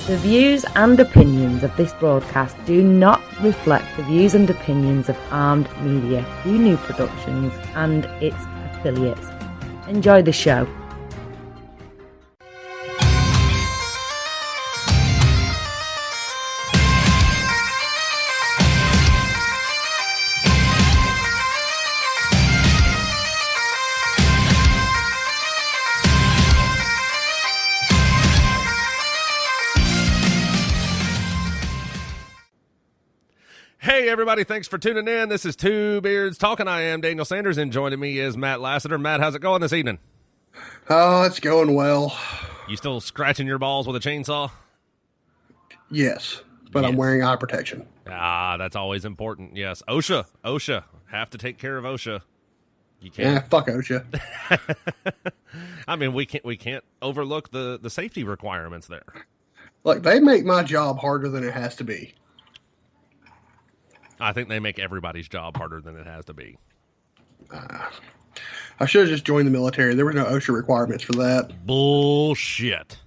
The views and opinions of this broadcast do not reflect the views and opinions of Armed Media, New Productions, and its affiliates. Enjoy the show. Hey everybody, thanks for tuning in. This is Two Beards Talking. I am Daniel Sanders, and joining me is Matt Lassiter. Matt, how's it going this evening? Oh, it's going well. You still scratching your balls with a chainsaw? Yes, but yes. I'm wearing eye protection. Ah, that's always important. Yes, OSHA. Have to take care of OSHA. You can't. Yeah, fuck OSHA. I mean, we can't overlook the safety requirements there. Look, they make my job harder than it has to be. I think they make everybody's job harder than it has to be. I should have just joined the military. There were no OSHA requirements for that. Bullshit.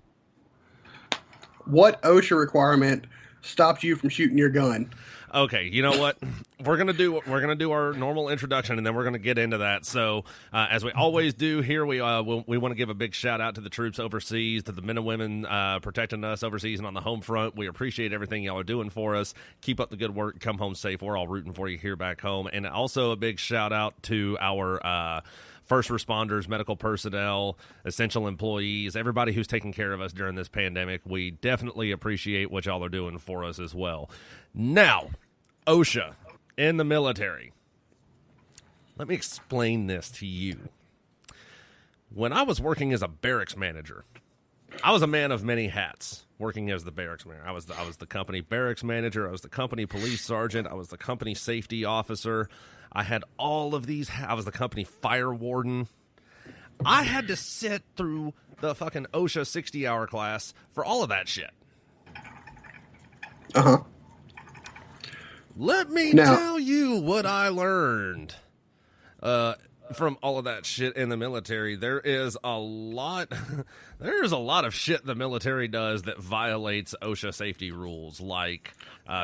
What OSHA requirement stopped you from shooting your gun? Okay, you know what? We're gonna do our normal introduction, and then we're gonna get into that. So, as we always do here, we want to give a big shout out to the troops overseas, to the men and women protecting us overseas and on the home front. We appreciate everything y'all are doing for us. Keep up the good work. Come home safe. We're all rooting for you here back home. And also a big shout out to our first responders, medical personnel, essential employees, everybody who's taking care of us during this pandemic. We definitely appreciate what y'all are doing for us as well. Now, OSHA in the military. Let me explain this to you. When I was working as a barracks manager, I was a man of many hats working as the barracks manager. I was the company barracks manager. I was the company police sergeant. I was the company safety officer. I had all of these. I was the company fire warden. I had to sit through the fucking OSHA 60-hour class for all of that shit. Uh-huh. Let me tell you what I learned from all of that shit in the military. There is a lot of shit the military does that violates OSHA safety rules, like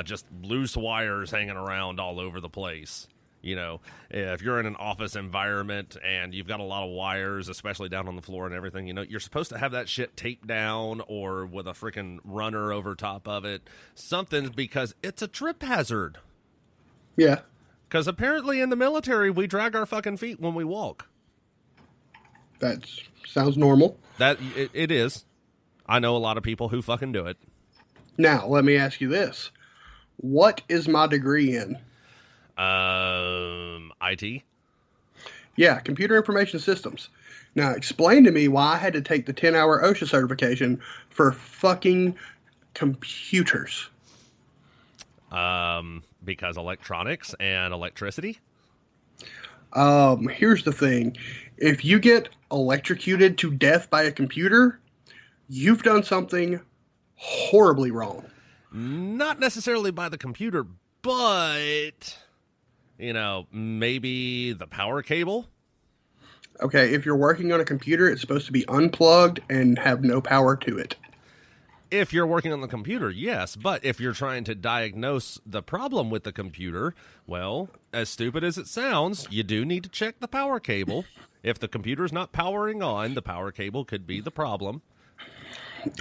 just loose wires hanging around all over the place. You know, if you're in an office environment and you've got a lot of wires, especially down on the floor and everything, you know, you're supposed to have that shit taped down or with a freaking runner over top of it. Something, because it's a trip hazard. Yeah. Because apparently in the military, we drag our fucking feet when we walk. That sounds normal. It is. I know a lot of people who fucking do it. Now, let me ask you this. What is my degree in? IT? Yeah, computer information systems. Now, explain to me why I had to take the 10-hour OSHA certification for fucking computers. Because electronics and electricity? Here's the thing. If you get electrocuted to death by a computer, you've done something horribly wrong. Not necessarily by the computer, but... you know, maybe the power cable? Okay, if you're working on a computer, it's supposed to be unplugged and have no power to it. If you're working on the computer, yes. But if you're trying to diagnose the problem with the computer, well, as stupid as it sounds, you do need to check the power cable. If the computer's not powering on, the power cable could be the problem.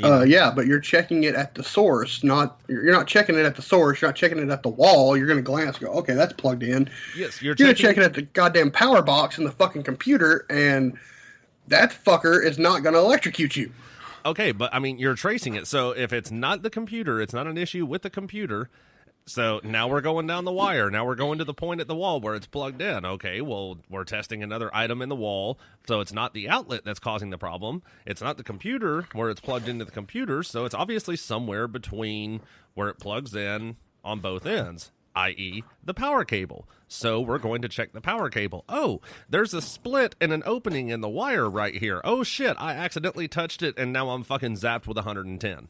Yeah, but you're checking it at the source, you're not checking it at the source, you're not checking it at the wall. You're going to glance and go, okay, that's plugged in. Yes, you're going to check it at the goddamn power box in the fucking computer, and that fucker is not going to electrocute you. Okay, but I mean, you're tracing it. So if it's not the computer, it's not an issue with the computer. So now we're going down the wire. Now we're going to the point at the wall where it's plugged in. Okay, well, we're testing another item in the wall. So it's not the outlet that's causing the problem. It's not the computer where it's plugged into the computer. So it's obviously somewhere between where it plugs in on both ends, i.e. the power cable. So we're going to check the power cable. Oh, there's a split and an opening in the wire right here. Oh, shit, I accidentally touched it, and now I'm fucking zapped with 110.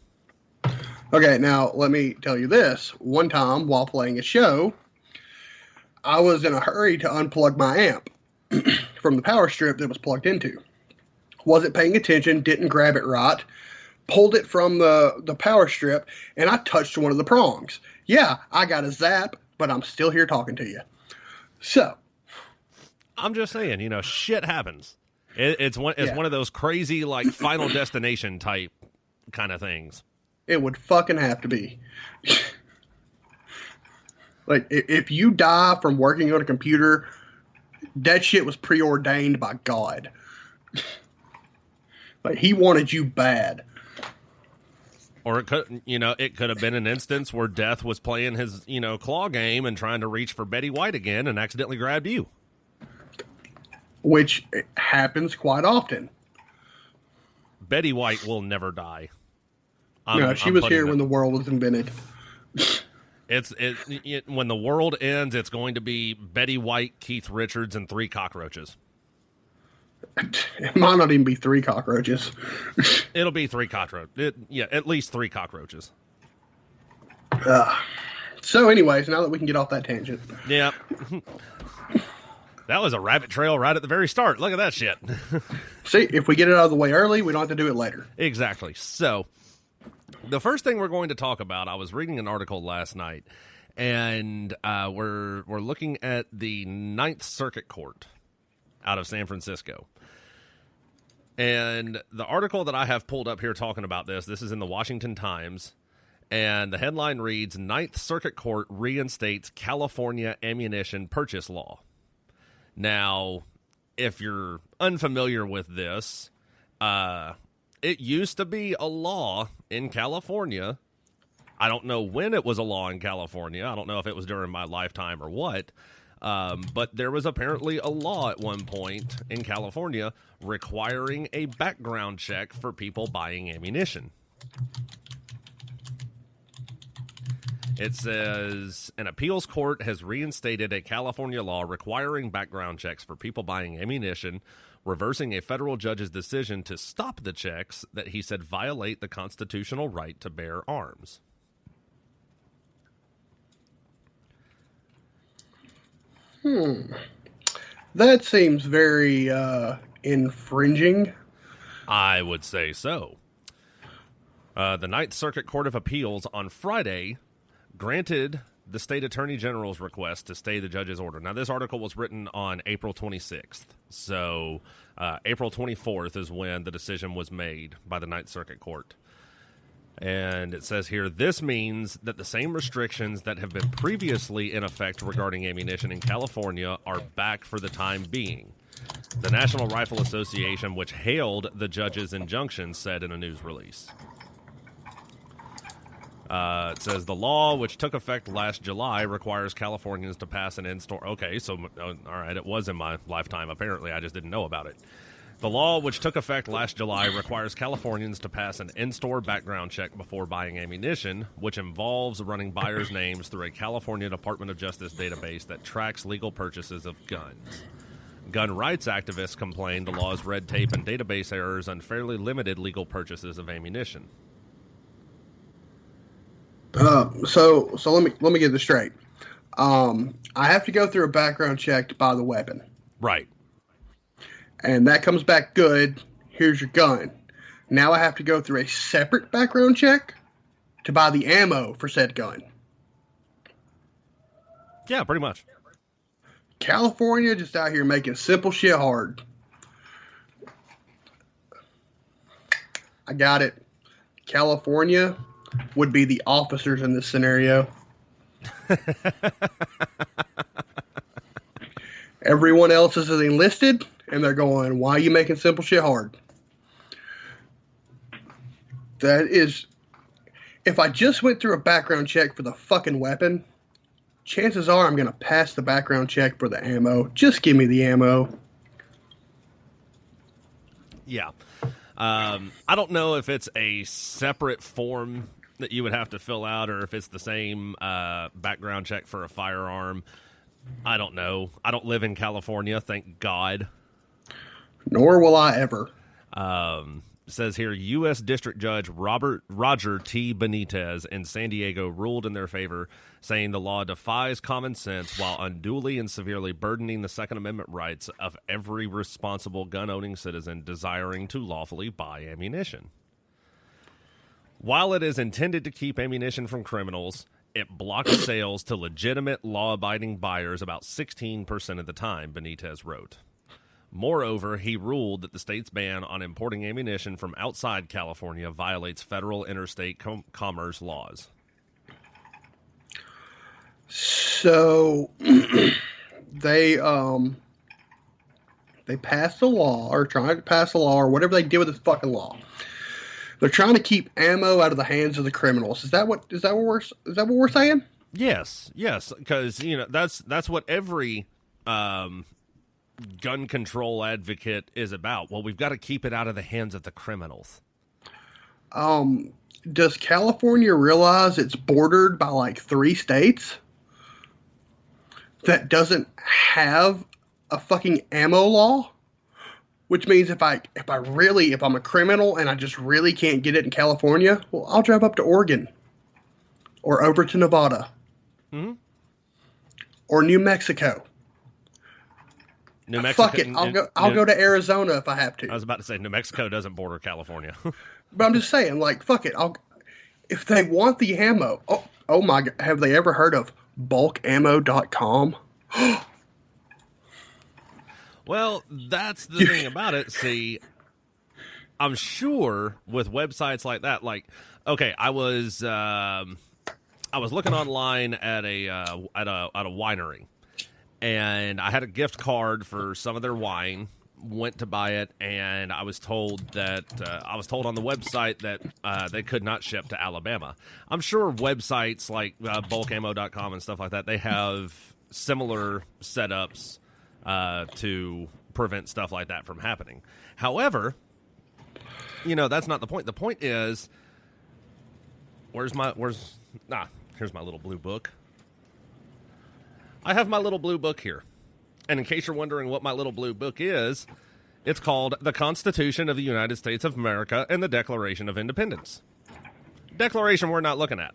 Okay, now let me tell you this. One time while playing a show, I was in a hurry to unplug my amp from the power strip that was plugged into. Wasn't paying attention, didn't grab it right. pulled it from the power strip, and I touched one of the prongs. Yeah, I got a zap, but I'm still here talking to you. So, I'm just saying, shit happens. It's one of those crazy, like, Final Destination type kind of things. It would fucking have to be. Like, if you die from working on a computer, that shit was preordained by God. Like, he wanted you bad. Or it could have been an instance where Death was playing his, claw game and trying to reach for Betty White again and accidentally grabbed you. Which happens quite often. Betty White will never die. She was here when the world was invented. When the world ends, it's going to be Betty White, Keith Richards, and 3 cockroaches. It might not even be 3 cockroaches. It'll be 3 cockroaches. At least 3 cockroaches. So anyways, now that we can get off that tangent. Yeah. That was a rabbit trail right at the very start. Look at that shit. See, if we get it out of the way early, we don't have to do it later. Exactly. So, the first thing we're going to talk about, I was reading an article last night, and we're looking at the Ninth Circuit Court out of San Francisco. And the article that I have pulled up here talking about this is in the Washington Times, and the headline reads, Ninth Circuit Court reinstates California ammunition purchase law. Now, if you're unfamiliar with this, it used to be a law in California. I don't know when it was a law in California. I don't know if it was during my lifetime or what. But there was apparently a law at one point in California requiring a background check for people buying ammunition. It says, an appeals court has reinstated a California law requiring background checks for people buying ammunition, reversing a federal judge's decision to stop the checks that he said violate the constitutional right to bear arms. That seems very infringing. I would say so. The Ninth Circuit Court of Appeals on Friday granted the state attorney general's request to stay the judge's order. Now, this article was written on April 26th. So, April 24th is when the decision was made by the Ninth Circuit Court. And it says here, this means that the same restrictions that have been previously in effect regarding ammunition in California are back for the time being. The National Rifle Association, which hailed the judge's injunction, said in a news release. It says the law, which took effect last July, requires Californians to pass an in-store... Okay, so, all right, it was in my lifetime, apparently. I just didn't know about it. The law, which took effect last July, requires Californians to pass an in-store background check before buying ammunition, which involves running buyers' names through a California Department of Justice database that tracks legal purchases of guns. Gun rights activists complained the law's red tape and database errors unfairly limited legal purchases of ammunition. So let me get this straight. I have to go through a background check to buy the weapon. Right. And that comes back good. Here's your gun. Now I have to go through a separate background check to buy the ammo for said gun. Yeah, pretty much. California just out here making simple shit hard. I got it. California would be the officers in this scenario. Everyone else is enlisted, and they're going, why are you making simple shit hard? That is... If I just went through a background check for the fucking weapon, chances are I'm going to pass the background check for the ammo. Just give me the ammo. Yeah. I don't know if it's a separate form that you would have to fill out or if it's the same background check for a firearm. I don't know. I don't live in California, thank God. Nor will I ever. Says here, U.S. District Judge Roger T. Benitez in San Diego ruled in their favor, saying the law defies common sense while unduly and severely burdening the Second Amendment rights of every responsible gun-owning citizen desiring to lawfully buy ammunition. While it is intended to keep ammunition from criminals, it blocks sales to legitimate law-abiding buyers about 16% of the time, Benitez wrote. Moreover, he ruled that the state's ban on importing ammunition from outside California violates federal interstate commerce laws. So they passed a law, or trying to pass a law, or whatever they did with this fucking law. They're trying to keep ammo out of the hands of the criminals. Is that what we're saying? Yes, because that's what every gun control advocate is about. Well, we've got to keep it out of the hands of the criminals. Does California realize it's bordered by like 3 states that doesn't have a fucking ammo law? Which means if I'm a criminal and I just really can't get it in California, well, I'll drive up to Oregon or over to Nevada or New Mexico. New Mexico. Fuck it, I'll go to Arizona if I have to. I was about to say New Mexico doesn't border California. But I'm just saying, like, fuck it. If they want the ammo, oh my God, have they ever heard of bulkammo.com? Well, that's the thing about it. See, I'm sure with websites like that, like, okay, I was looking online at a winery, and I had a gift card for some of their wine. Went to buy it, and I was told on the website that they could not ship to Alabama. I'm sure websites like bulkammo.com and stuff like that, they have similar setups to prevent stuff like that from happening. However, that's not the point. The point is, here's my little blue book. I have my little blue book here. And in case you're wondering what my little blue book is, it's called The Constitution of the United States of America and the Declaration of Independence. Declaration we're not looking at.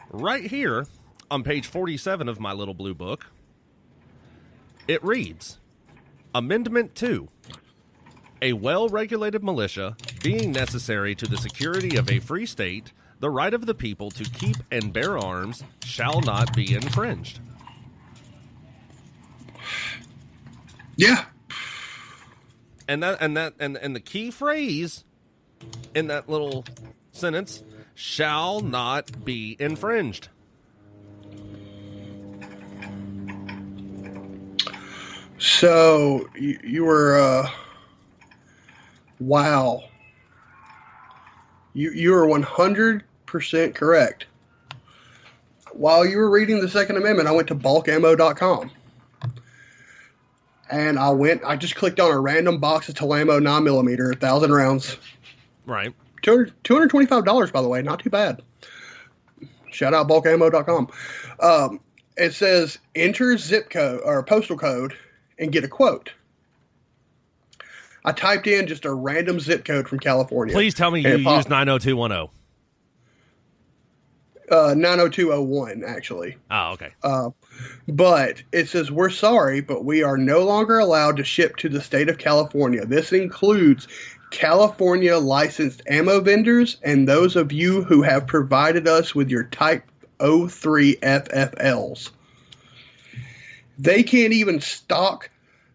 Right here on page 47 of my little blue book, it reads, Amendment 2. A well-regulated militia, being necessary to the security of a free state, the right of the people to keep and bear arms shall not be infringed. Yeah. And the key phrase in that little sentence, shall not be infringed. So you were wow. You were 100% correct. While you were reading the Second Amendment, I went to bulkammo.com. And I just clicked on a random box of Talamo 9mm, 1,000 rounds. Right. $225, by the way. Not too bad. Shout out bulkammo.com. It says, enter zip code or postal code and get a quote. I typed in just a random zip code from California. Please tell me you used 90210. 90201, actually. Oh, okay. But it says, we're sorry, but we are no longer allowed to ship to the state of California. This includes California licensed ammo vendors and those of you who have provided us with your Type 03 FFLs. They can't even stock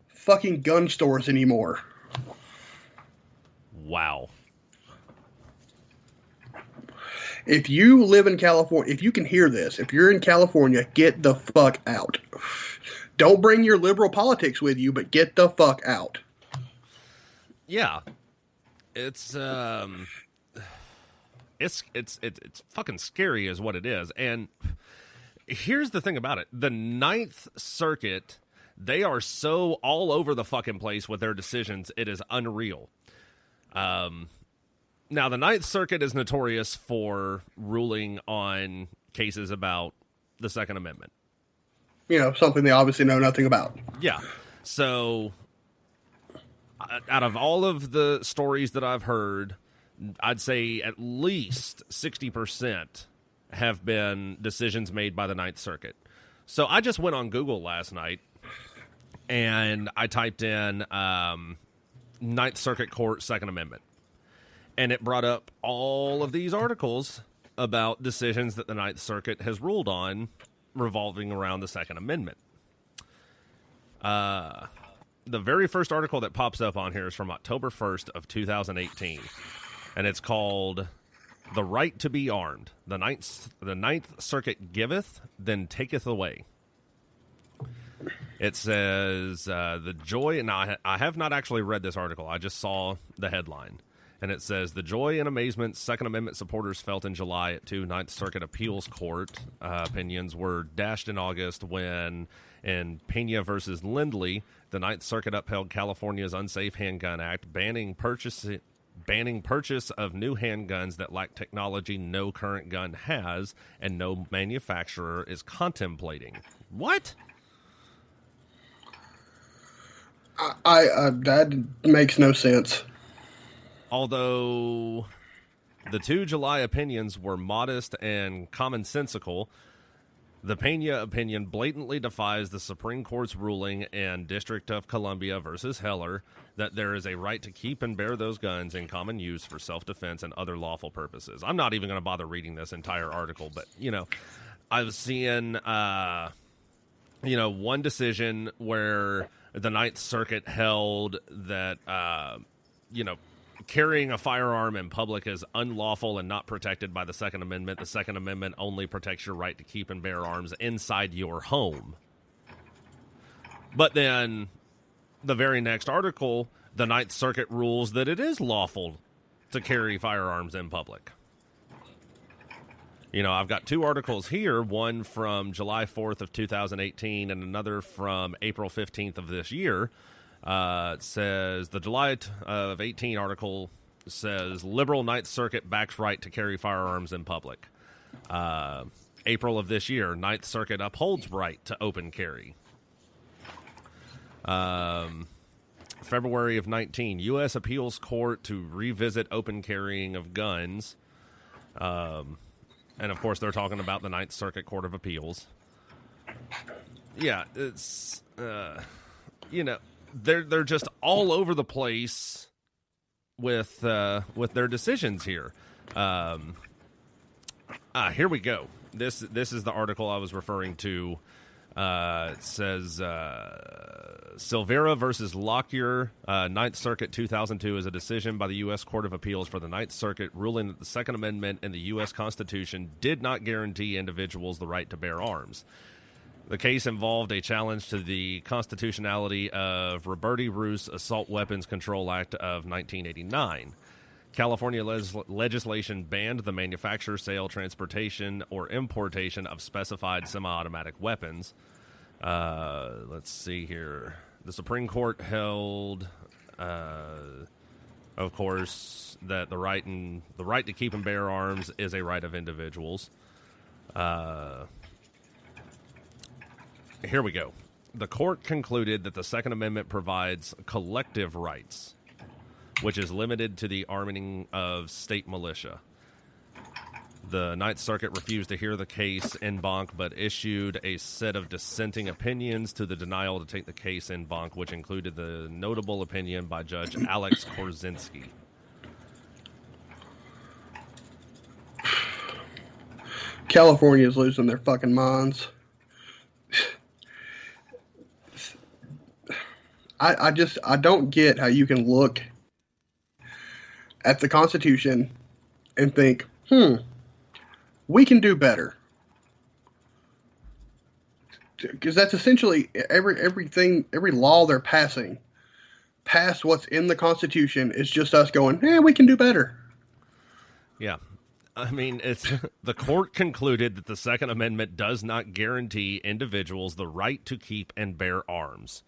fucking gun stores anymore. Wow. If you live in California, if you can hear this, if you're in California, get the fuck out. Don't bring your liberal politics with you, but get the fuck out. Yeah. It's fucking scary is what it is. And here's the thing about it. The Ninth Circuit, they are so all over the fucking place with their decisions, it is unreal. Now, the Ninth Circuit is notorious for ruling on cases about the Second Amendment. Something they obviously know nothing about. Yeah. So, out of all of the stories that I've heard, I'd say at least 60% have been decisions made by the Ninth Circuit. So, I just went on Google last night, and I typed in Ninth Circuit Court Second Amendment. And it brought up all of these articles about decisions that the Ninth Circuit has ruled on revolving around the Second Amendment. The very first article that pops up on here is from October 1st of 2018, and it's called "The Right to be Armed. The Ninth Circuit giveth, then taketh away." It says, the joy, and I have not actually read this article, I just saw the headline. And it says, the joy and amazement Second Amendment supporters felt in July at two Ninth Circuit Appeals Court opinions were dashed in August when, in Pena versus Lindley, the Ninth Circuit upheld California's Unsafe Handgun Act, banning purchase of new handguns that lack technology no current gun has and no manufacturer is contemplating. What? That makes no sense. Although the two July opinions were modest and commonsensical, the Pena opinion blatantly defies the Supreme Court's ruling in District of Columbia versus Heller that there is a right to keep and bear those guns in common use for self-defense and other lawful purposes. I'm not even going to bother reading this entire article, but, I was seeing, one decision where the Ninth Circuit held that, carrying a firearm in public is unlawful and not protected by the Second Amendment. The Second Amendment only protects your right to keep and bear arms inside your home. But then the very next article, the Ninth Circuit rules that it is lawful to carry firearms in public. I've got two articles here, one from July 4th of 2018 and another from April 15th of this year. It says, the July of 18 article says, liberal Ninth Circuit backs right to carry firearms in public. April of this year, Ninth Circuit upholds right to open carry. February of 19, U.S. Appeals Court to revisit open carrying of guns. And, of course, they're talking about the Ninth Circuit Court of Appeals. Yeah, it's, they're just all over the place with their decisions here. Here we go. This is the article I was referring to. It says Silvera versus Lockyer, Ninth Circuit 2002 is a decision by the U.S. Court of Appeals for the Ninth Circuit ruling that the Second Amendment in the U.S. Constitution did not guarantee individuals the right to bear arms. The case involved a challenge to the constitutionality of Roberti-Roos Assault Weapons Control Act of 1989. California legislation banned the manufacture, sale, transportation, or importation of specified semi-automatic weapons. Let's see here. The Supreme Court held, of course, that the right to keep and bear arms is a right of individuals. Here we go. The court concluded that the Second Amendment provides collective rights, which is limited to the arming of state militia. The Ninth Circuit refused to hear the case en banc, but issued a set of dissenting opinions to the denial to take the case en banc, which included the notable opinion by Judge Alex Korzinski. California is losing their fucking minds. I don't get how you can look at the Constitution and think, we can do better. Because that's essentially every law they're passing, past what's in the Constitution, is just us going, we can do better. Yeah. I mean, it's the court concluded that the Second Amendment does not guarantee individuals the right to keep and bear arms.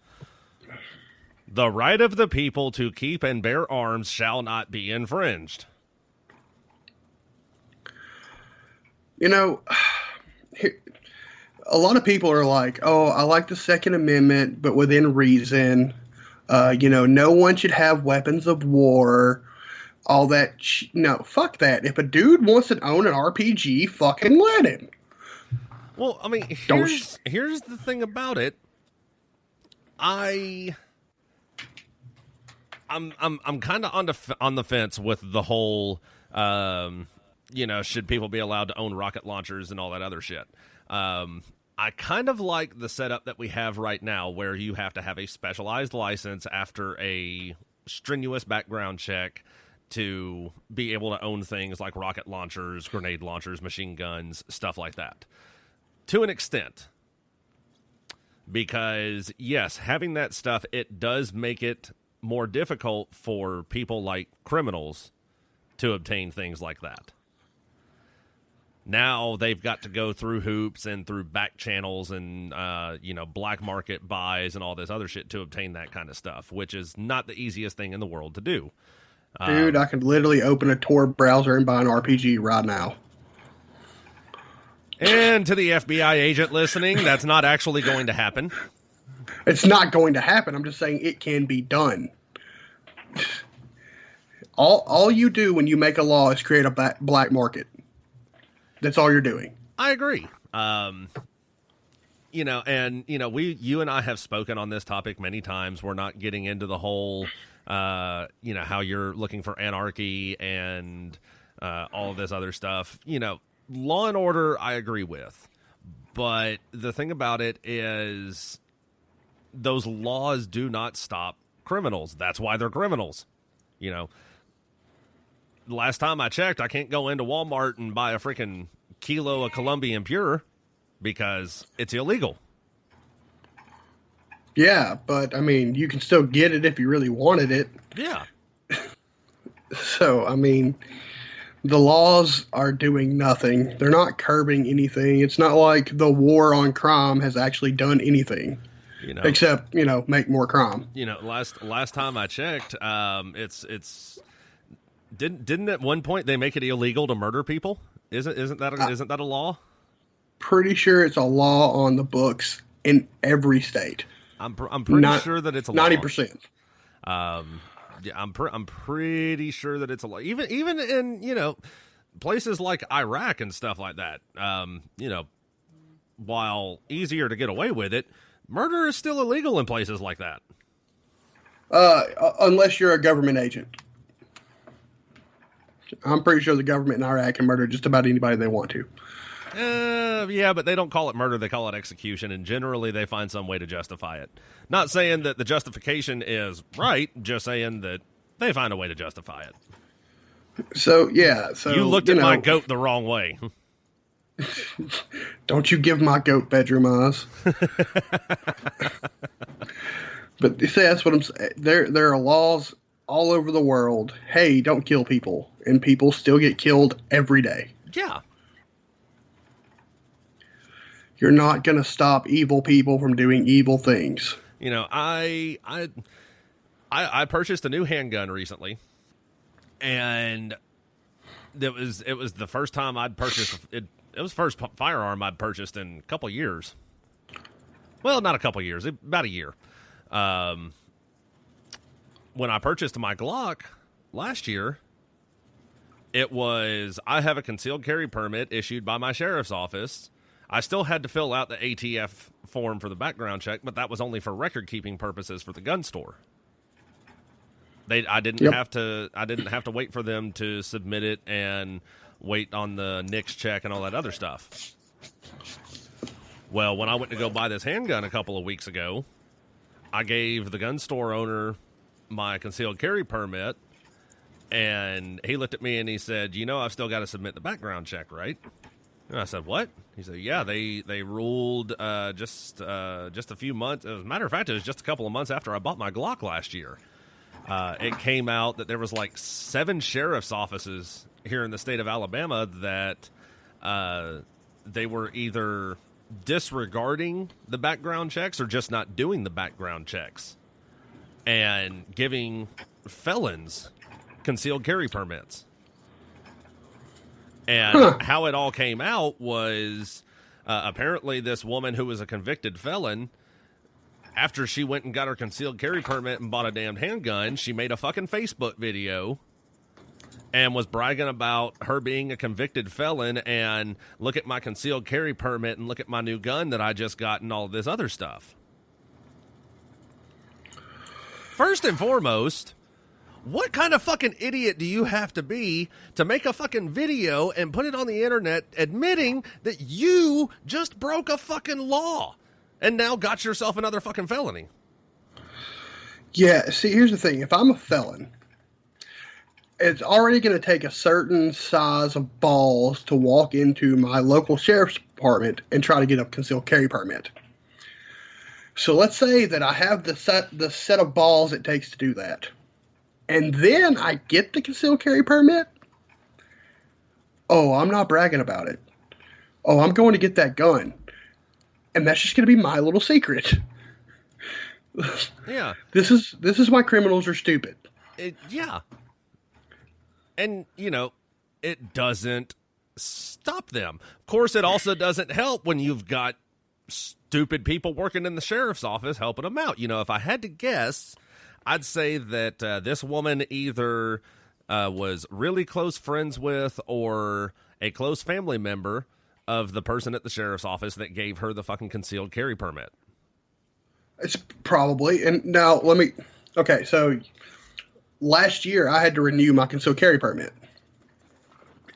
The right of the people to keep and bear arms shall not be infringed. A lot of people are like, I like the Second Amendment, but within reason. No one should have weapons of war. All that. No, fuck that. If a dude wants to own an RPG, fucking let him. Well, I mean, here's the thing about it. I'm kind of on the fence with the whole, should people be allowed to own rocket launchers and all that other shit. I kind of like the setup that we have right now, where you have to have a specialized license after a strenuous background check to be able to own things like rocket launchers, grenade launchers, machine guns, stuff like that. To an extent. Because, yes, having that stuff, it does make it more difficult for people like criminals to obtain things like that. Now they've got to go through hoops and through back channels and, black market buys and all this other shit to obtain that kind of stuff, which is not the easiest thing in the world to do. Dude, I could literally open a Tor browser and buy an RPG right now. And to the FBI agent listening, that's not actually going to happen. It's not going to happen. I'm just saying it can be done. All you do when you make a law is create a black market. That's all you're doing. I agree. You and I have spoken on this topic many times. We're not getting into the whole, how you're looking for anarchy and all of this other stuff. Law and order, I agree with. But the thing about it is those laws do not stop criminals. That's why they're criminals. Last time I checked, I can't go into Walmart and buy a freaking kilo of Colombian Pure because it's illegal. Yeah, but, you can still get it if you really wanted it. Yeah. So, the laws are doing nothing. They're not curbing anything. It's not like the war on crime has actually done anything. Except, make more crime. Last time I checked, it's didn't at one point they make it illegal to murder people? Isn't that a law? Pretty sure it's a law on the books in every state. I'm pretty sure that it's a law. 90%. Yeah, I'm pretty sure that it's a law. Even in places like Iraq and stuff like that. While easier to get away with it, murder is still illegal in places like that. Unless you're a government agent. I'm pretty sure the government in Iraq can murder just about anybody they want to. Yeah, but they don't call it murder, they call it execution, and generally they find some way to justify it. Not saying that the justification is right, just saying that they find a way to justify it. So, yeah. So you looked at my goat the wrong way. Don't you give my goat bedroom eyes. But you see, that's what I'm saying. There are laws all over the world. Hey, don't kill people. And people still get killed every day. Yeah. You're not going to stop evil people from doing evil things. I purchased a new handgun recently, and it was the first time I'd purchased it. It was the first firearm I'd purchased in a couple years. Well, not a couple years, about a year. When I purchased my Glock last year, I have a concealed carry permit issued by my sheriff's office. I still had to fill out the ATF form for the background check, but that was only for record-keeping purposes for the gun store. I didn't have to wait for them to submit it and wait on the NICS check and all that other stuff. Well, when I went to go buy this handgun a couple of weeks ago, I gave the gun store owner my concealed carry permit, and he looked at me and he said, I've still got to submit the background check, right? And I said, what? He said, yeah, they ruled just a few months. As a matter of fact, it was just a couple of months after I bought my Glock last year. It came out that there was like 7 sheriff's offices here in the state of Alabama that they were either disregarding the background checks or just not doing the background checks and giving felons concealed carry permits. And how it all came out was apparently this woman who was a convicted felon, after she went and got her concealed carry permit and bought a damn handgun, she made a fucking Facebook video and was bragging about her being a convicted felon and look at my concealed carry permit and look at my new gun that I just got and all this other stuff. First and foremost, What kind of fucking idiot do you have to be to make a fucking video and put it on the internet admitting that you just broke a fucking law and now got yourself another fucking felony? Yeah, see, here's the thing. If I'm a felon, it's already going to take a certain size of balls to walk into my local sheriff's department and try to get a concealed carry permit. So let's say that I have the set of balls it takes to do that. And then I get the concealed carry permit. Oh, I'm not bragging about it. Oh, I'm going to get that gun. And that's just going to be my little secret. Yeah. This is why criminals are stupid. Yeah. And, you know, it doesn't stop them. Of course, it also doesn't help when you've got stupid people working in the sheriff's office helping them out. You know, if I had to guess, I'd say that this woman either was really close friends with or a close family member of the person at the sheriff's office that gave her the fucking concealed carry permit. It's probably. And now okay, so last year I had to renew my concealed carry permit.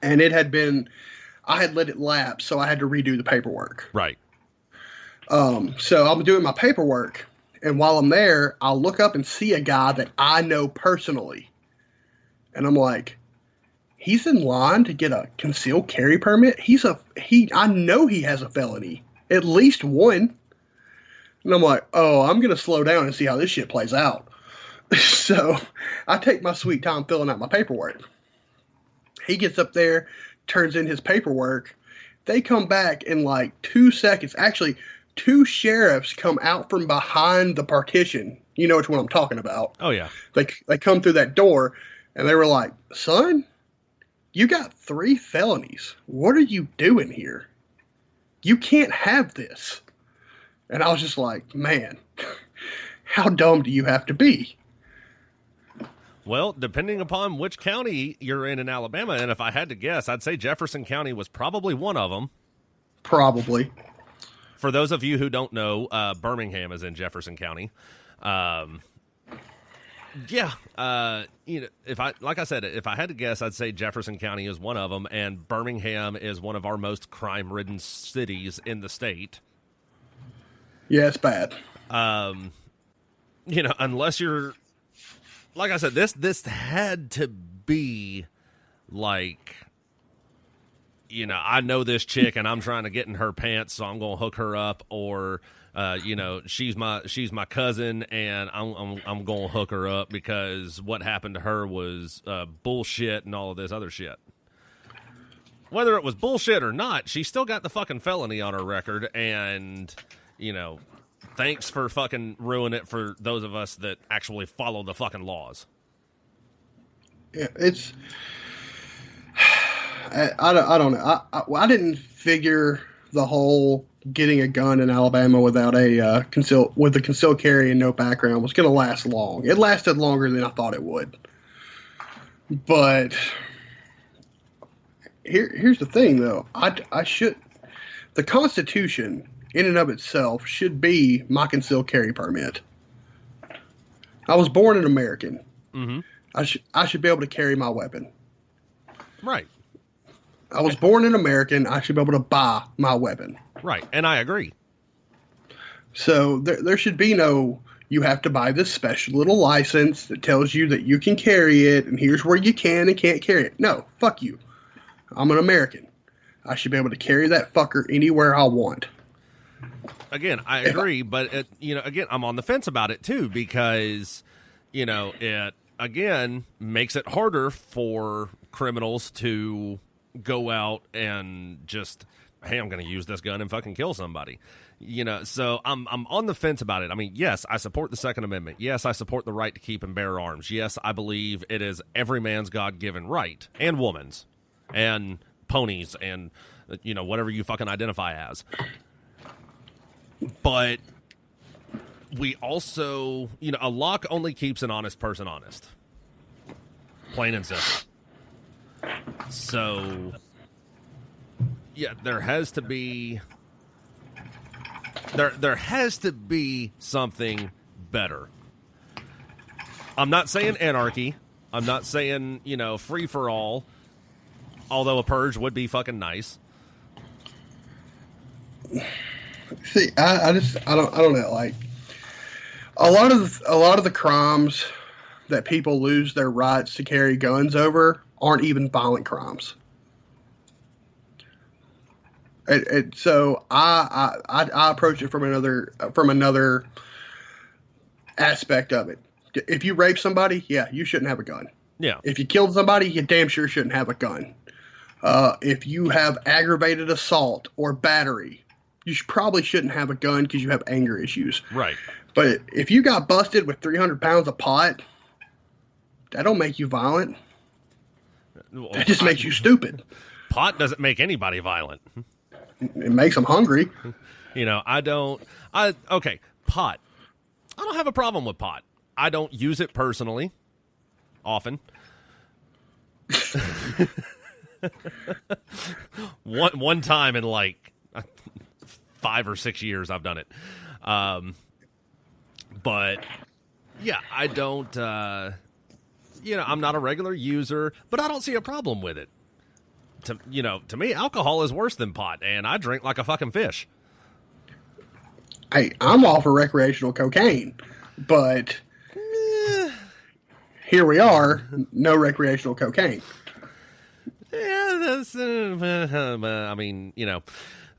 And I had let it lapse, so I had to redo the paperwork. Right. So I'm doing my paperwork. And while I'm there, I'll look up and see a guy that I know personally. And I'm like, he's in line to get a concealed carry permit? I know he has a felony. At least one. And I'm like, oh, I'm going to slow down and see how this shit plays out. So I take my sweet time filling out my paperwork. He gets up there, turns in his paperwork. They come back in like 2 seconds. Actually, 2 sheriffs come out from behind the partition. You know which one I'm talking about. Oh, yeah. They come through that door, and they were like, son, you got 3 felonies. What are you doing here? You can't have this. And I was just like, man, how dumb do you have to be? Well, depending upon which county you're in Alabama, and if I had to guess, I'd say Jefferson County was probably one of them. Probably. For those of you who don't know, Birmingham is in Jefferson County. You know, if I had to guess, I'd say Jefferson County is one of them, and Birmingham is one of our most crime-ridden cities in the state. Yeah, it's bad. You know, unless you're, like I said, this had to be like, you know, I know this chick and I'm trying to get in her pants, so I'm going to hook her up, or you know, she's my cousin and I'm going to hook her up because what happened to her was bullshit and all of this other shit. Whether it was bullshit or not, she still got the fucking felony on her record, and, you know, thanks for fucking ruining it for those of us that actually follow the fucking laws. Yeah, it's... I don't know. I didn't figure the whole getting a gun in Alabama without a concealed carry and no background was going to last long. It lasted longer than I thought it would. But here's the thing, though. The Constitution, in and of itself, should be my concealed carry permit. I was born an American. Mm-hmm. I should be able to carry my weapon. Right. I was born an American. I should be able to buy my weapon. Right, and I agree. So there should be no, you have to buy this special little license that tells you that you can carry it, and here's where you can and can't carry it. No, fuck you. I'm an American. I should be able to carry that fucker anywhere I want. Again, I agree, but, you know, again, I'm on the fence about it, too, because, you know, it, again, makes it harder for criminals to go out and just, hey, I'm going to use this gun and fucking kill somebody. You know, so I'm on the fence about it. I mean, yes, I support the Second Amendment. Yes, I support the right to keep and bear arms. Yes, I believe it is every man's God-given right, and woman's, and ponies, and, you know, whatever you fucking identify as. But we also, you know, a lock only keeps an honest person honest. Plain and simple. So, yeah, there has to be something better. I'm not saying anarchy. I'm not saying, free for all, although a purge would be fucking nice. See, I don't know. Like a lot of the crimes that people lose their rights to carry guns over aren't even violent crimes. So I approach it from another aspect of it. If you rape somebody, yeah, you shouldn't have a gun. Yeah. If you killed somebody, you damn sure shouldn't have a gun. If you have aggravated assault or battery, you probably shouldn't have a gun because you have anger issues. Right. But if you got busted with 300 pounds of pot, that don't make you violent. Well, That just makes you stupid. Pot doesn't make anybody violent. It makes them hungry. Okay, pot. I don't have a problem with pot. I don't use it personally often. One time in like 5 or 6 years I've done it. But yeah, I don't, I'm not a regular user, but I don't see a problem with it. To me, alcohol is worse than pot, and I drink like a fucking fish. Hey, I'm all for recreational cocaine, but here we are, no recreational cocaine. Yeah, that's, I mean,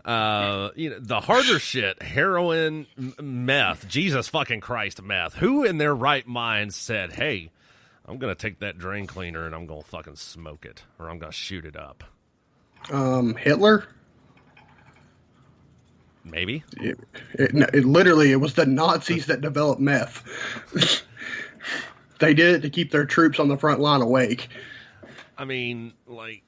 the harder shit, heroin, meth, Jesus fucking Christ, meth. Who in their right mind said, hey, I'm going to take that drain cleaner and I'm going to fucking smoke it, or I'm going to shoot it up? Hitler? Maybe. It literally, it was the Nazis that developed meth. They did it to keep their troops on the front line awake. I mean, like,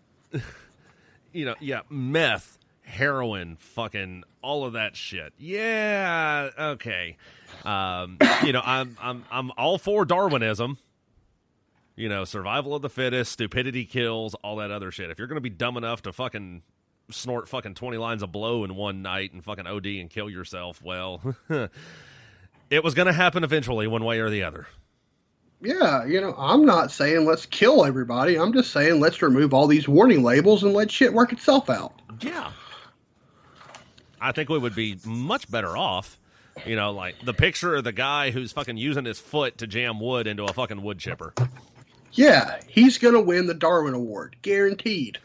yeah, meth, heroin, fucking all of that shit. Yeah, okay. I'm all for Darwinism. Survival of the fittest, stupidity kills, all that other shit. If you're going to be dumb enough to fucking snort fucking 20 lines of blow in one night and fucking OD and kill yourself, well, it was going to happen eventually, one way or the other. Yeah, I'm not saying let's kill everybody. I'm just saying let's remove all these warning labels and let shit work itself out. Yeah. I think we would be much better off. Like the picture of the guy who's fucking using his foot to jam wood into a fucking wood chipper. Yeah, he's going to win the Darwin Award. Guaranteed.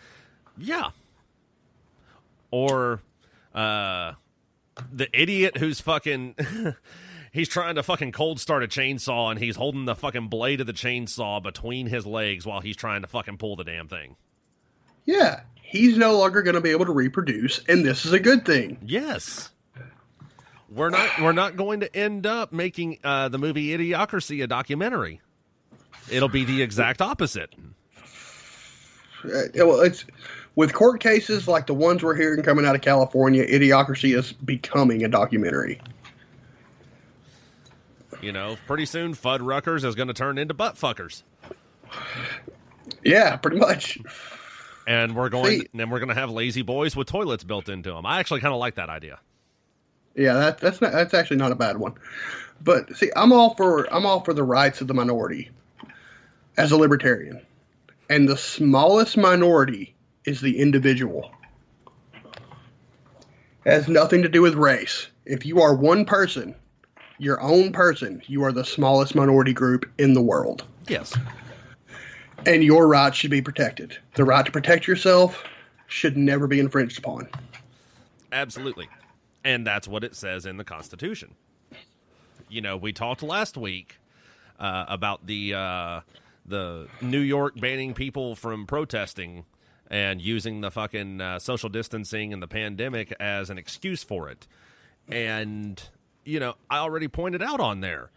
Yeah. Or the idiot who's fucking... he's trying to fucking cold start a chainsaw and he's holding the fucking blade of the chainsaw between his legs while he's trying to fucking pull the damn thing. Yeah, he's no longer going to be able to reproduce, and this is a good thing. Yes. We're not going to end up making the movie Idiocracy a documentary. It'll be the exact opposite. Well, it's with court cases like the ones we're hearing coming out of California, Idiocracy is becoming a documentary. Pretty soon Fuddruckers is going to turn into buttfuckers. Yeah, pretty much. And we're going to have lazy boys with toilets built into them. I actually kind of like that idea. Yeah, that's actually not a bad one. But see, I'm all for the rights of the minority as a libertarian. And the smallest minority is the individual. It has nothing to do with race. If you are one person, your own person, you are the smallest minority group in the world. Yes. And your rights should be protected. The right to protect yourself should never be infringed upon. Absolutely. And that's what it says in the Constitution. We talked last week about the New York banning people from protesting and using the fucking social distancing and the pandemic as an excuse for it. And, I already pointed out on there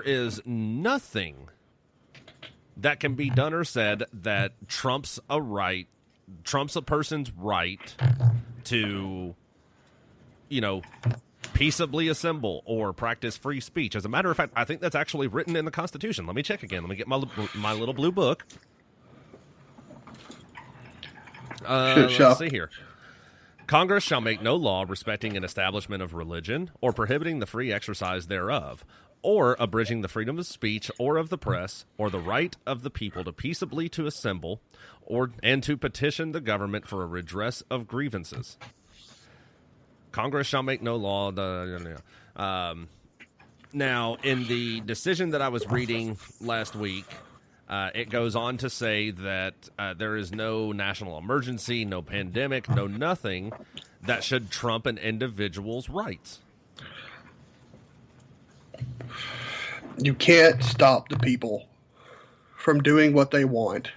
is nothing that can be done or said that trumps a person's right to, peaceably assemble or practice free speech. As a matter of fact, I think that's actually written in the Constitution. Let me check again. Let me get my little blue book. Let's see here. Congress shall make no law respecting an establishment of religion or prohibiting the free exercise thereof, or abridging the freedom of speech or of the press, or the right of the people to peaceably to assemble, and to petition the government for a redress of grievances. Congress shall make no law. Now, in the decision that I was reading last week, it goes on to say that there is no national emergency, no pandemic, no nothing that should trump an individual's rights. You can't stop the people from doing what they want.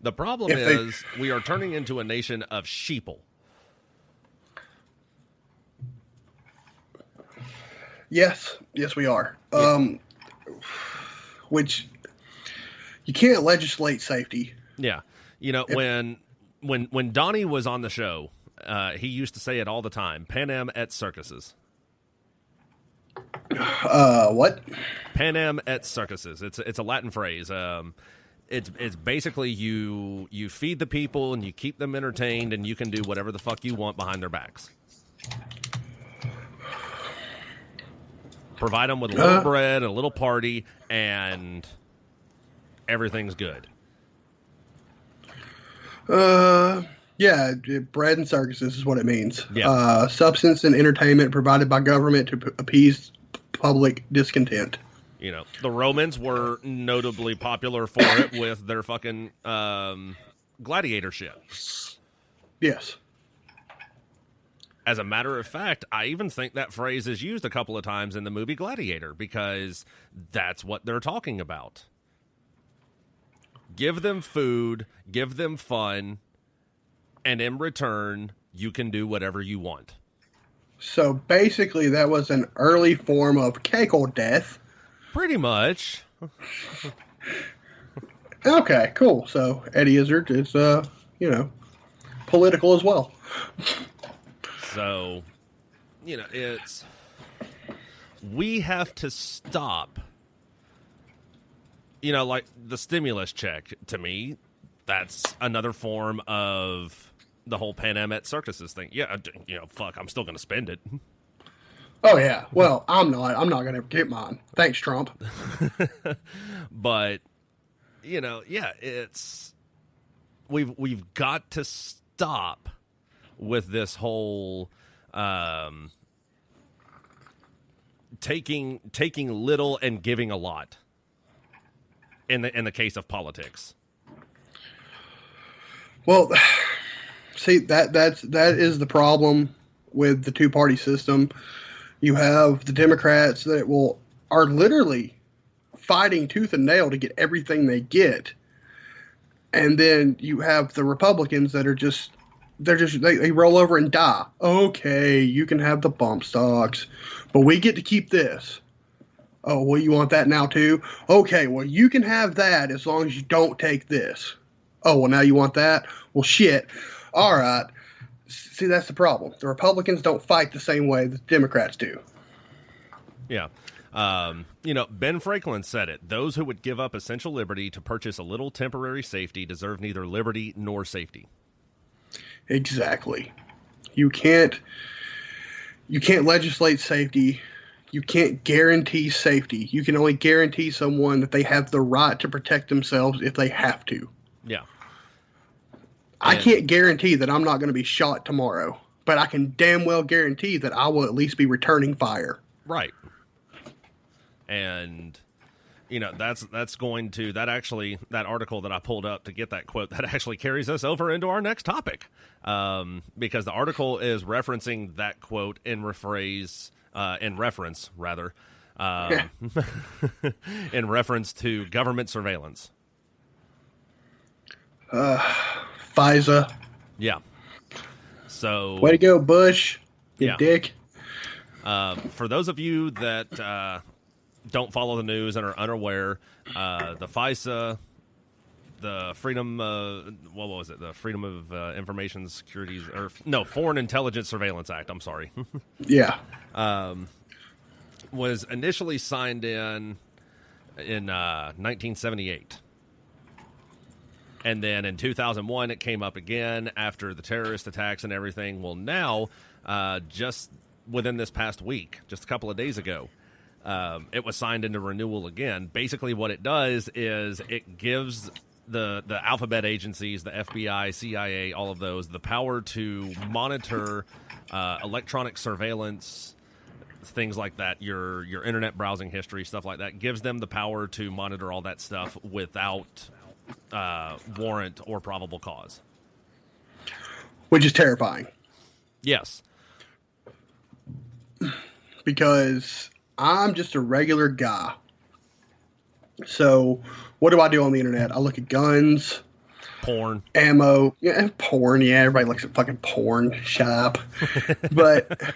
The problem is we are turning into a nation of sheeple. Yes, we are. Yeah. Which you can't legislate safety. Yeah, you know, when Donnie was on the show, he used to say it all the time: "Panem et circuses." What? Panem et circuses. It's a Latin phrase. It's basically you feed the people and you keep them entertained and you can do whatever the fuck you want behind their backs. Provide them with a little bread, a little party, and everything's good. Yeah, bread and circuses is what it means. Yeah. Substance and entertainment provided by government to appease public discontent. You know, the Romans were notably popular for it with their fucking gladiator shit. Yes. As a matter of fact, I even think that phrase is used a couple of times in the movie Gladiator because that's what they're talking about. Give them food, give them fun, and in return, you can do whatever you want. So basically, that was an early form of cackle death. Pretty much. Okay, cool. So Eddie Izzard is, political as well. So, you know, we have to stop, you know, like the stimulus check, to me, that's another form of the whole Panem et circuses thing. Yeah, you know, fuck, I'm still going to spend it. Oh, yeah. Well, I'm not going to get mine. Thanks, Trump. But, you know, yeah, we've got to stop with this whole taking little and giving a lot in the case of politics. Well, see, that is the problem with the two-party system. You have the Democrats that are literally fighting tooth and nail to get everything they get, and then you have the Republicans that are they roll over and die. Okay, you can have the bump stocks, but we get to keep this. Oh, well, you want that now too? Okay, well, you can have that as long as you don't take this. Oh, well, now you want that? Well, shit. All right. See, that's the problem. The Republicans don't fight the same way the Democrats do. Yeah. You know, Ben Franklin said it. Those who would give up essential liberty to purchase a little temporary safety deserve neither liberty nor safety. Exactly. You can't legislate safety. You can't guarantee safety. You can only guarantee someone that they have the right to protect themselves if they have to. Yeah. I can't guarantee that I'm not going to be shot tomorrow, but I can damn well guarantee that I will at least be returning fire. Right. And, you know, that article that I pulled up to get that quote, that actually carries us over into our next topic. Because the article is referencing that quote in reference in reference to government surveillance. FISA. Yeah. So way to go, Bush. You dick. For those of you that don't follow the news and are unaware, the FISA, the Freedom, what was it? The Freedom of Information Securities, Foreign Intelligence Surveillance Act. I'm sorry. Yeah. Was initially signed in 1978. And then in 2001, it came up again after the terrorist attacks and everything. Well, now, just within this past week, just a couple of days ago, it was signed into renewal again. Basically, what it does is it gives the alphabet agencies, the FBI, CIA, all of those, the power to monitor electronic surveillance, things like that, your internet browsing history, stuff like that. Gives them the power to monitor all that stuff without warrant or probable cause. Which is terrifying. Yes. Because I'm just a regular guy. So what do I do on the internet? I look at guns, porn, ammo, porn. Yeah, everybody looks at fucking porn. Shut up. But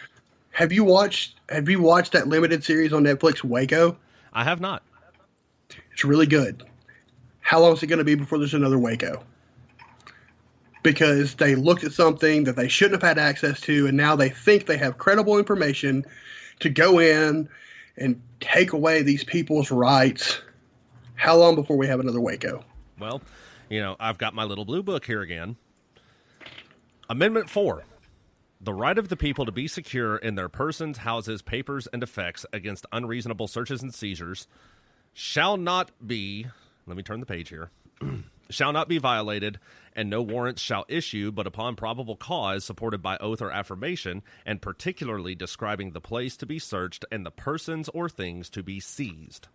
have you watched that limited series on Netflix, Waco? I have not. It's really good. How long is it going to be before there's another Waco? Because they looked at something that they shouldn't have had access to, and now they think they have credible information to go in and take away these people's rights. How long before we have another Waco? Well, I've got my little blue book here again. Amendment 4. The right of the people to be secure in their persons, houses, papers, and effects against unreasonable searches and seizures shall not be, let me turn the page here, shall not be violated, and no warrants shall issue but upon probable cause supported by oath or affirmation, and particularly describing the place to be searched and the persons or things to be seized.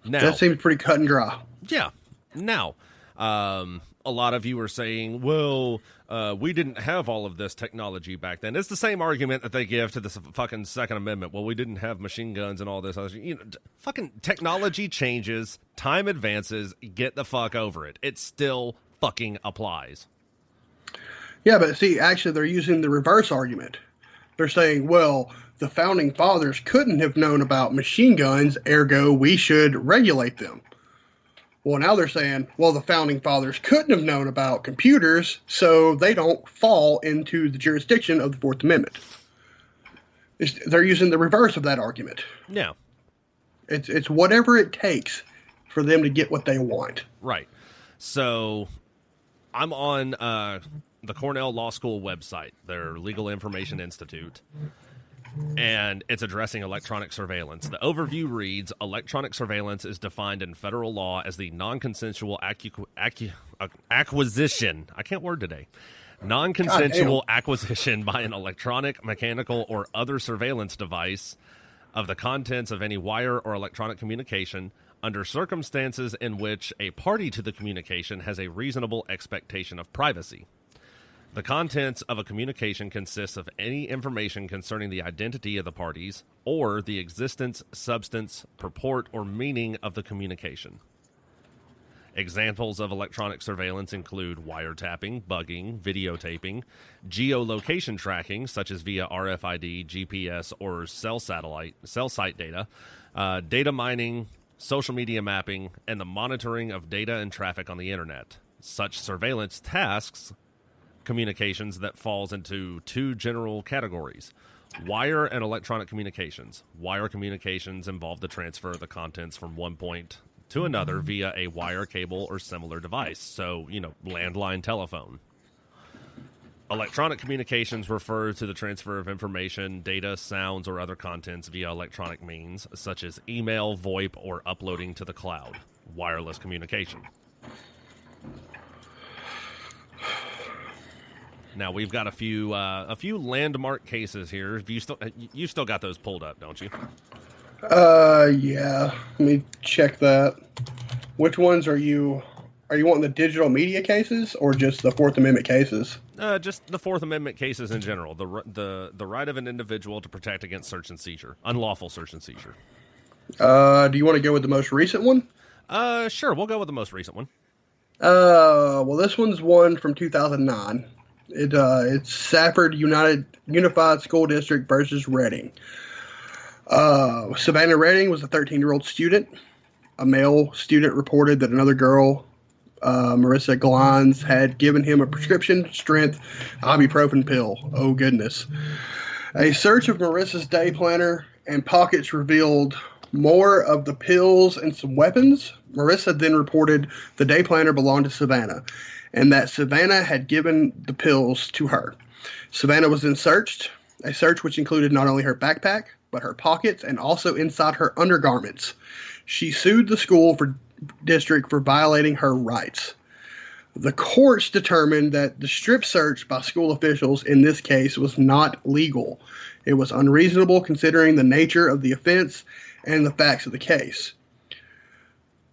Now, that seems pretty cut and dry. Yeah. Now, a lot of you are saying, well, we didn't have all of this technology back then. It's the same argument that they give to the fucking Second Amendment. Well, we didn't have machine guns and all this other fucking technology changes, time advances, get the fuck over it. It still fucking applies. Yeah, but see, actually, they're using the reverse argument. They're saying, well, the founding fathers couldn't have known about machine guns, ergo we should regulate them. Well, now they're saying, well, the founding fathers couldn't have known about computers, so they don't fall into the jurisdiction of the Fourth Amendment. They're using the reverse of that argument. Yeah. It's whatever it takes for them to get what they want. Right. So I'm on the Cornell Law School website, their Legal Information Institute, and it's addressing electronic surveillance. The overview reads, electronic surveillance is defined in federal law as the non-consensual acquisition. I can't word today. Non-consensual acquisition by an electronic, mechanical, or other surveillance device of the contents of any wire or electronic communication under circumstances in which a party to the communication has a reasonable expectation of privacy. The contents of a communication consists of any information concerning the identity of the parties or the existence, substance, purport, or meaning of the communication. Examples of electronic surveillance include wiretapping, bugging, videotaping, geolocation tracking, such as via RFID, GPS, or cell site data, data mining, social media mapping, and the monitoring of data and traffic on the internet. Such surveillance tasks communications that falls into two general categories: wire and electronic communications. Wire communications involve the transfer of the contents from one point to another via a wire, cable, or similar device. So, landline telephone. Electronic communications refer to the transfer of information, data, sounds, or other contents via electronic means, such as email, VoIP, or uploading to the cloud. Wireless communication. Now we've got a few landmark cases here. You still got those pulled up, don't you? Yeah. Let me check that. Which ones are you wanting, the digital media cases or just the Fourth Amendment cases? Just the Fourth Amendment cases in general. The right of an individual to protect against search and seizure, unlawful search and seizure. Do you want to go with the most recent one? Sure. We'll go with the most recent one. Well, this one's one from 2009. It's Safford Unified School District versus Reading. Savannah Reading was a 13-year-old student. A male student reported that another girl, Marissa Glines, had given him a prescription strength ibuprofen pill. Oh, goodness. A search of Marissa's day planner and pockets revealed more of the pills and some weapons. Marissa then reported the day planner belonged to Savannah, and that Savannah had given the pills to her. Savannah was then searched, a search which included not only her backpack, but her pockets and also inside her undergarments. She sued the school district for violating her rights. The courts determined that the strip search by school officials in this case was not legal. It was unreasonable considering the nature of the offense and the facts of the case.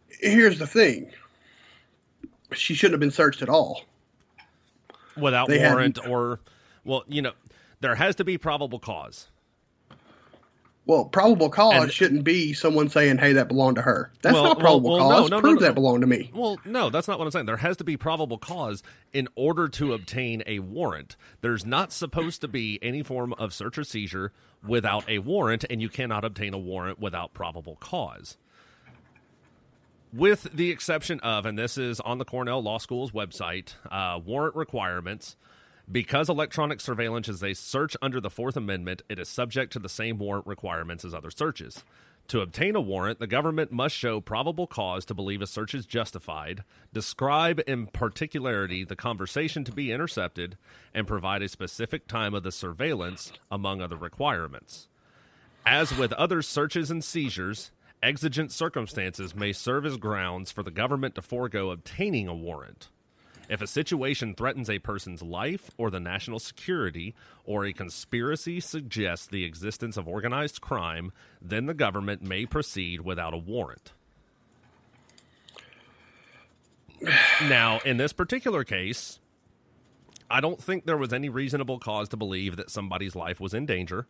Here's the thing. She shouldn't have been searched at all. Without warrant or, well, there has to be probable cause. Well, probable cause shouldn't be someone saying, hey, that belonged to her. That's not probable cause. Prove that belonged to me. Well, no, that's not what I'm saying. There has to be probable cause in order to obtain a warrant. There's not supposed to be any form of search or seizure without a warrant, and you cannot obtain a warrant without probable cause. With the exception of, and this is on the Cornell Law School's website, warrant requirements. Because electronic surveillance is a search under the Fourth Amendment, it is subject to the same warrant requirements as other searches. To obtain a warrant, the government must show probable cause to believe a search is justified, describe in particularity the conversation to be intercepted, and provide a specific time of the surveillance, among other requirements. As with other searches and seizures, exigent circumstances may serve as grounds for the government to forego obtaining a warrant. If a situation threatens a person's life or the national security, or a conspiracy suggests the existence of organized crime, then the government may proceed without a warrant. Now, in this particular case, I don't think there was any reasonable cause to believe that somebody's life was in danger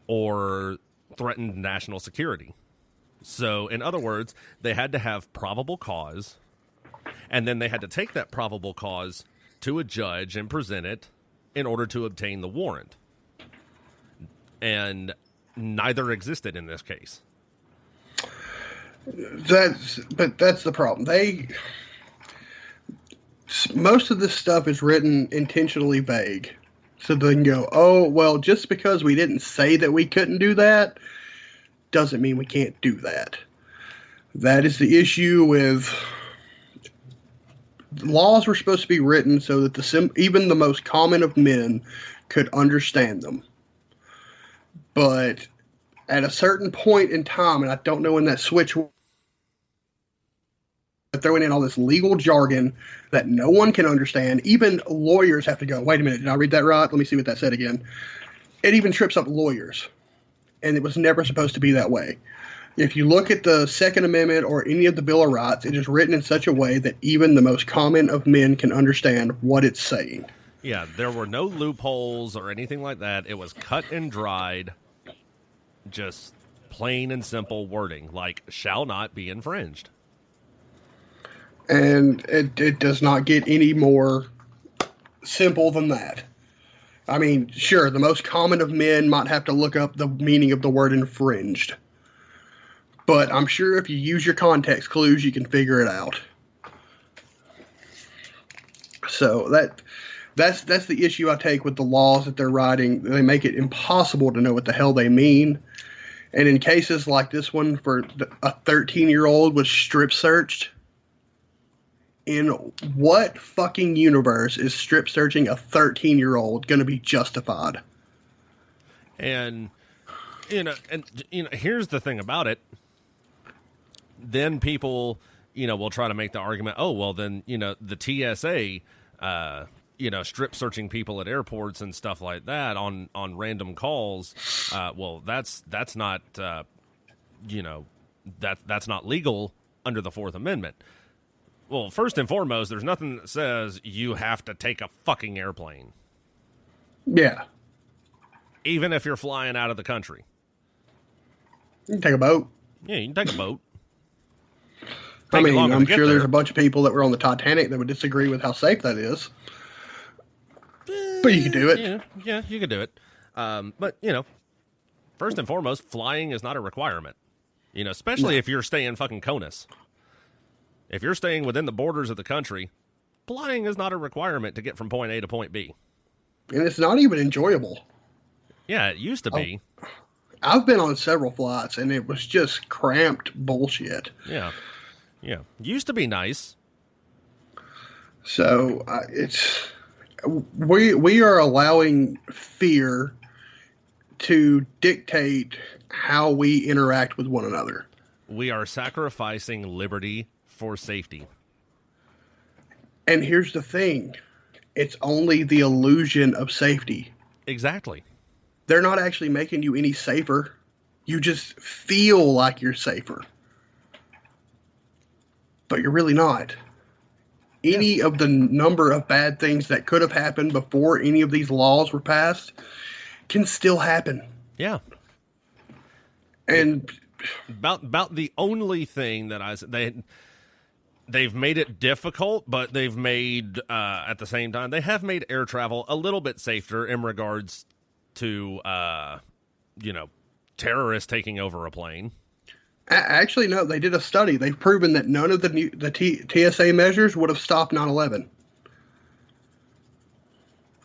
or threatened national security. So, in other words, they had to have probable cause. And then they had to take that probable cause to a judge and present it in order to obtain the warrant. And neither existed in this case. That's the problem. Most of this stuff is written intentionally vague. So they can go, oh, well, just because we didn't say that we couldn't do that doesn't mean we can't do that. That is the issue with... Laws were supposed to be written so that even the most common of men could understand them. But at a certain point in time, and I don't know when that switch was, throwing in all this legal jargon that no one can understand. Even lawyers have to go, wait a minute, did I read that right? Let me see what that said again. It even trips up lawyers. And it was never supposed to be that way. If you look at the Second Amendment or any of the Bill of Rights, it is written in such a way that even the most common of men can understand what it's saying. Yeah, there were no loopholes or anything like that. It was cut and dried, just plain and simple wording, like shall not be infringed. And it does not get any more simple than that. I mean, sure, the most common of men might have to look up the meaning of the word infringed. But I'm sure if you use your context clues, you can figure it out. So that's the issue I take with the laws that they're writing. They make it impossible to know what the hell they mean. And in cases like this one, for a 13-year-old was strip searched, in what fucking universe is strip searching a 13-year-old going to be justified? And here's the thing about it. Then people, will try to make the argument, oh, well, then, the TSA, strip searching people at airports and stuff like that on random calls. Well, that's not, that's not legal under the Fourth Amendment. Well, first and foremost, there's nothing that says you have to take a fucking airplane. Yeah. Even if you're flying out of the country. You can take a boat. Yeah, you can take a boat. I'm sure there's a bunch of people that were on the Titanic that would disagree with how safe that is. But you can do it. Yeah, you can do it. But, first and foremost, flying is not a requirement. Especially if you're staying fucking CONUS. If you're staying within the borders of the country, flying is not a requirement to get from point A to point B. And it's not even enjoyable. Yeah, it used to be. I've been on several flights, and it was just cramped bullshit. Yeah. Used to be nice. So we are allowing fear to dictate how we interact with one another. We are sacrificing liberty for safety. And here's the thing. It's only the illusion of safety. Exactly. They're not actually making you any safer. You just feel like you're safer. But you're really not. Any of the number of bad things that could have happened before any of these laws were passed can still happen. Yeah. And about the only thing that they've made it difficult, but they've made at the same time they have made air travel a little bit safer in regards to terrorists taking over a plane. Actually, no, they did a study. They've proven that none of the TSA measures would have stopped 9/11.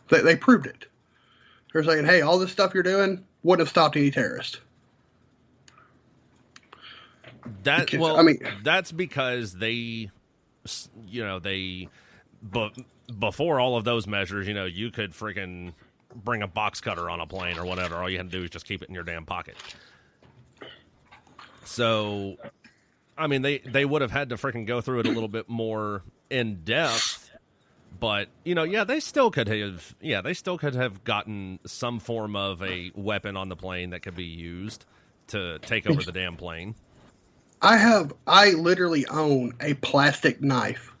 They proved it. They're saying, hey, all this stuff you're doing wouldn't have stopped any terrorist. That's because before all of those measures, you could freaking bring a box cutter on a plane or whatever. All you had to do is just keep it in your damn pocket. So, they would have had to freaking go through it a little bit more in depth, but they still could have gotten some form of a weapon on the plane that could be used to take over the damn plane. I literally own a plastic knife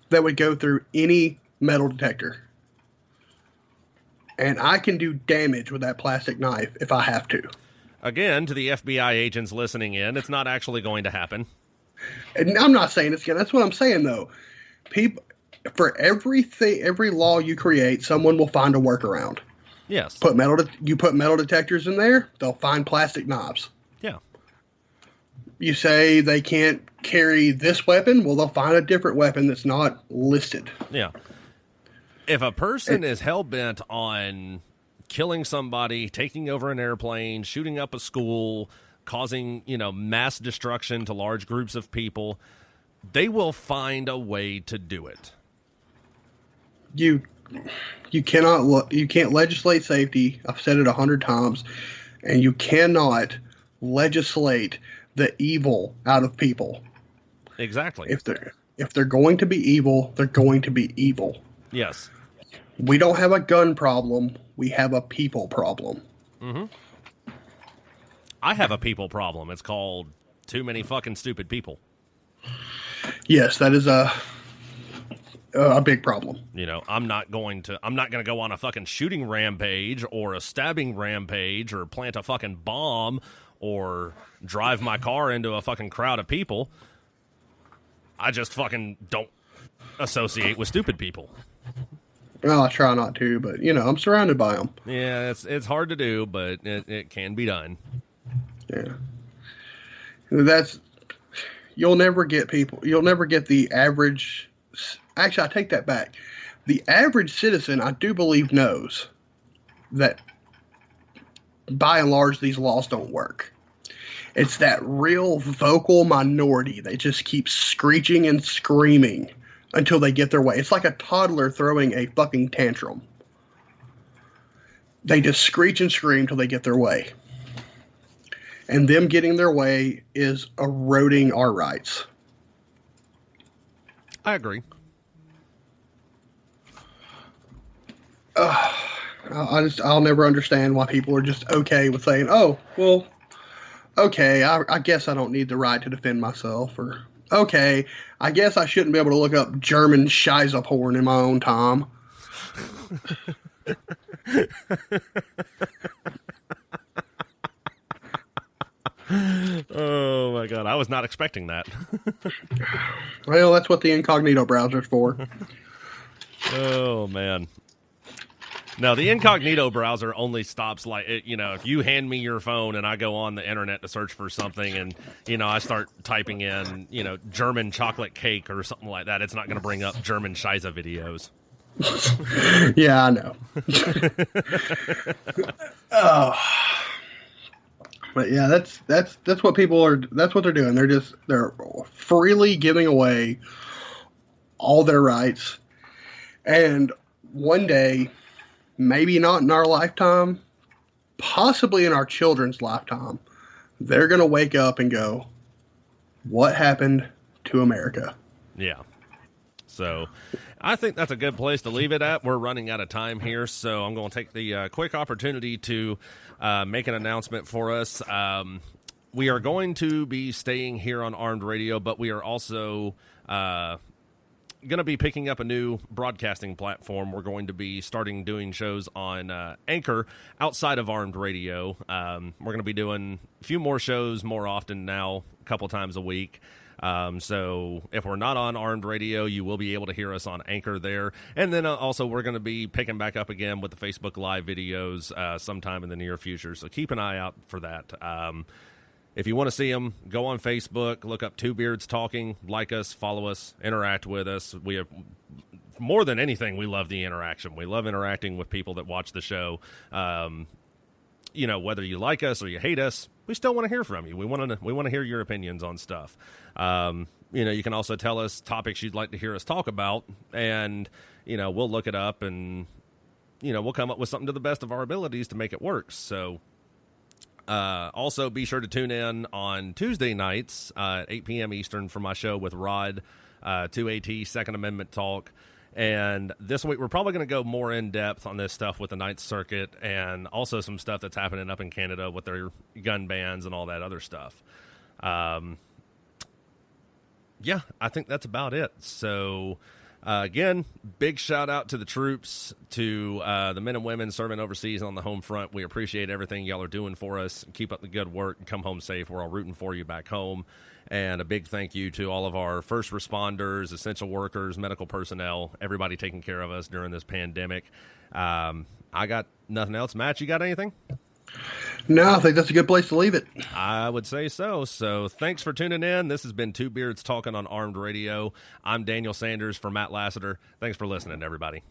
that would go through any metal detector. And I can do damage with that plastic knife if I have to. Again, to the FBI agents listening in, it's not actually going to happen. And I'm not saying it's going to. That's what I'm saying, though. People, for every law you create, someone will find a workaround. Yes. You put metal detectors in there, they'll find plastic knobs. Yeah. You say they can't carry this weapon, well, they'll find a different weapon that's not listed. Yeah. If a person is hell-bent on killing somebody, taking over an airplane, shooting up a school, causing, mass destruction to large groups of people, they will find a way to do it. You can't legislate safety. I've said it 100 times, and you cannot legislate the evil out of people. Exactly. If they're going to be evil, they're going to be evil. Yes. We don't have a gun problem. We have a people problem. Mm-hmm. I have a people problem. It's called too many fucking stupid people. Yes, that is a big problem. I'm not going to go on a fucking shooting rampage or a stabbing rampage or plant a fucking bomb or drive my car into a fucking crowd of people. I just fucking don't associate with stupid people. Well, I try not to, but I'm surrounded by them. Yeah, it's hard to do, but it can be done. Yeah, you'll never get the average. Actually, I take that back. The average citizen, I do believe, knows that by and large these laws don't work. It's that real vocal minority that just keeps screeching and screaming until they get their way. It's like a toddler throwing a fucking tantrum. They just screech and scream till they get their way. And them getting their way is eroding our rights. I agree. I'll never understand why people are just okay with saying, oh, well, okay, I guess I don't need the right to defend myself, or okay, I guess I shouldn't be able to look up German Scheisse porn in my own time. Oh my god, I was not expecting that. Well, that's what the incognito browser's for. Oh man. No, the incognito browser only stops if you hand me your phone and I go on the internet to search for something and, I start typing in, German chocolate cake or something like that, it's not going to bring up German Scheisse videos. Yeah, I know. Oh. But yeah, that's what people are, that's what they're doing. They're freely giving away all their rights. And one day, maybe not in our lifetime, possibly in our children's lifetime, they're going to wake up and go, what happened to America? Yeah. So I think that's a good place to leave it at. We're running out of time here, so I'm going to take the quick opportunity to make an announcement for us. We are going to be staying here on Armed Radio, but we are also going to be picking up a new broadcasting platform. We're going to be starting doing shows on Anchor outside of Armed Radio. We're going to be doing a few more shows more often now, a couple times a week. So if we're not on Armed Radio, you will be able to hear us on Anchor there. And then also we're going to be picking back up again with the Facebook Live videos sometime in the near future. So keep an eye out for that. If you want to see them, go on Facebook, look up Two Beards Talking, like us, follow us, interact with us. We have, more than anything, we love the interaction. We love interacting with people that watch the show. You know, whether you like us or you hate us, we still want to hear from you. We want to hear your opinions on stuff. You know, you can also tell us topics you'd like to hear us talk about, and, you know, we'll look it up and, you know, we'll come up with something to the best of our abilities to make it work. So, also be sure to tune in on Tuesday nights, at 8 p.m. Eastern for my show with Rod, 2AT, Second Amendment Talk. And this week, we're probably going to go more in depth on this stuff with the Ninth Circuit and also some stuff that's happening up in Canada with their gun bans and all that other stuff. Yeah, I think that's about it. So, again, big shout out to the troops, to the men and women serving overseas on the home front. We appreciate everything y'all are doing for us. Keep up the good work and come home safe. We're all rooting for you back home. And a big thank you to all of our first responders, essential workers, medical personnel, everybody taking care of us during this pandemic. I got nothing else. Matt, you got anything? No, I think that's a good place to leave it. I would say so. So thanks for tuning in. This has been Two Beards Talking on Armed Radio. I'm Daniel Sanders for Matt Lassiter. Thanks for listening, everybody.